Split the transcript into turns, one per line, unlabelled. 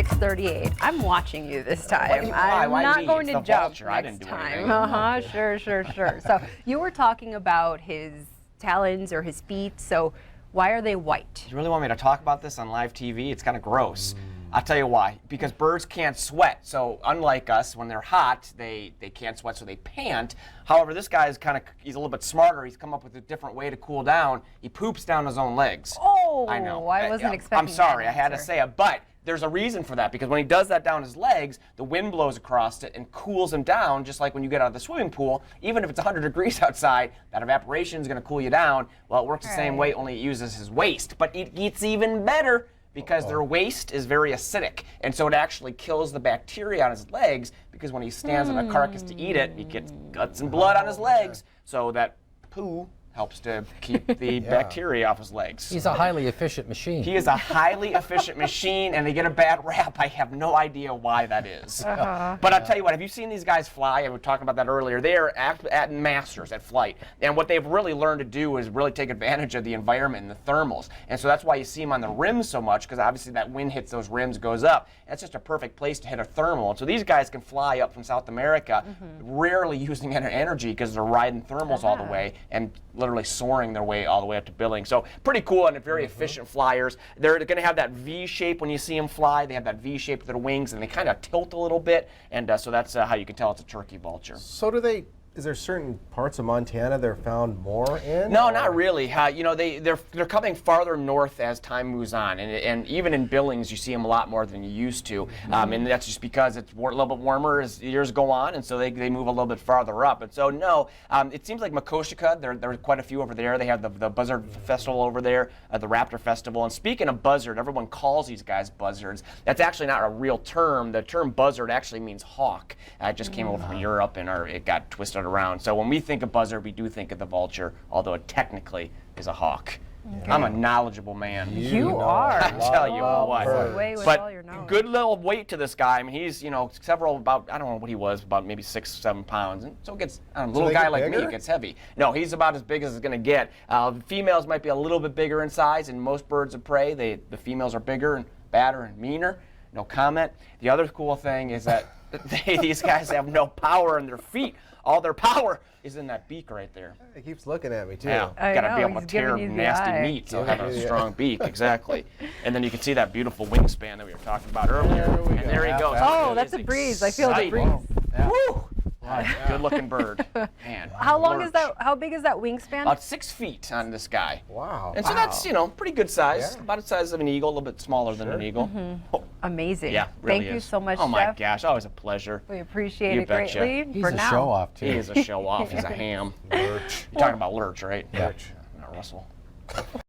6:38. I'm watching you this time.
Why
I'm not going to
the
jump
Vulture. I
next
didn't do
time.
anything.
Sure. So you were talking about his talons or his feet. So why are they white?
You really want me to talk about this on live TV? It's kind of gross. I'll tell you why. Because birds can't sweat. So unlike us, when they're hot, they can't sweat, so they pant. However, this guy is he's a little bit smarter. He's come up with a different way to cool down. He poops down his own legs.
Oh,
I know.
I wasn't expecting
I'm sorry,
that
I had to
answer.
say it, but there's a reason for that, because when he does that down his legs, the wind blows across it and cools him down, just like when you get out of the swimming pool. Even if it's 100 degrees outside, that evaporation is going to cool you down. Well, it works the same way, only it uses his waste. But it gets even better because their waste is very acidic, and so it actually kills the bacteria on his legs, because when he stands on a carcass to eat it, he gets guts and blood on his legs, so that poo helps to keep the bacteria off his legs.
He's a highly efficient machine.
He is a highly efficient machine, and they get a bad rap. I have no idea why that is. But I'll tell you what, have you seen these guys fly? I was talking about that earlier. They are at masters at flight. And what they've really learned to do is really take advantage of the environment and the thermals. And so that's why you see them on the rims so much, because obviously that wind hits those rims, goes up. That's just a perfect place to hit a thermal. And so these guys can fly up from South America, rarely using energy because they're riding thermals all the way and literally soaring their way all the way up to Billings. So pretty cool, and very efficient flyers. They're going to have that V shape when you see them fly. They have that V shape to their wings, and they kind of tilt a little bit, and so that's how you can tell it's a turkey vulture.
So is there certain parts of Montana they're found more in?
No, not really. You know, they're coming farther north as time moves on, and even in Billings you see them a lot more than you used to, and that's just because it's a little bit warmer as years go on, and so they move a little bit farther up. And so no, it seems like Makoshika, there are quite a few over there. They have the Buzzard Festival over there, the Raptor Festival. And speaking of buzzard, everyone calls these guys buzzards. That's actually not a real term. The term buzzard actually means hawk. It just came over from Europe, and it got twisted around. So when we think of buzzard, we do think of the vulture, although it technically is a hawk. I'm a knowledgeable man.
You are.
I tell you what.
But
good little weight to this guy. I mean, he's, I don't know what he was, about maybe 6-7 pounds. And so it gets, a little guy like me, it gets heavy. No, he's about as big as it's going to get. Females might be a little bit bigger in size, and most birds of prey, the females are bigger and badder and meaner. No comment. The other cool thing is that these guys have no power in their feet. All their power is in that beak right there.
He keeps looking at me too.
Yeah, got to be able to tear nasty meat, so have a strong beak, exactly. And then you can see that beautiful wingspan that we were talking about earlier. And there he goes.
Oh, that's a breeze. I feel the breeze.
Woo! Good-looking bird. Man.
How big is that wingspan?
About 6 feet on this guy.
Wow.
And so that's, pretty good size. Yeah. About the size of an eagle, a little bit smaller than an eagle. Oh.
Amazing.
Yeah, really
Thank you so much,
Oh my
Jeff.
gosh, always a pleasure.
We appreciate
You
it
betcha.
greatly.
He's
For
a
now.
show-off, too.
He is a show-off. He's a ham. You're talking about Lurch, right?
Yeah.
Not Russell.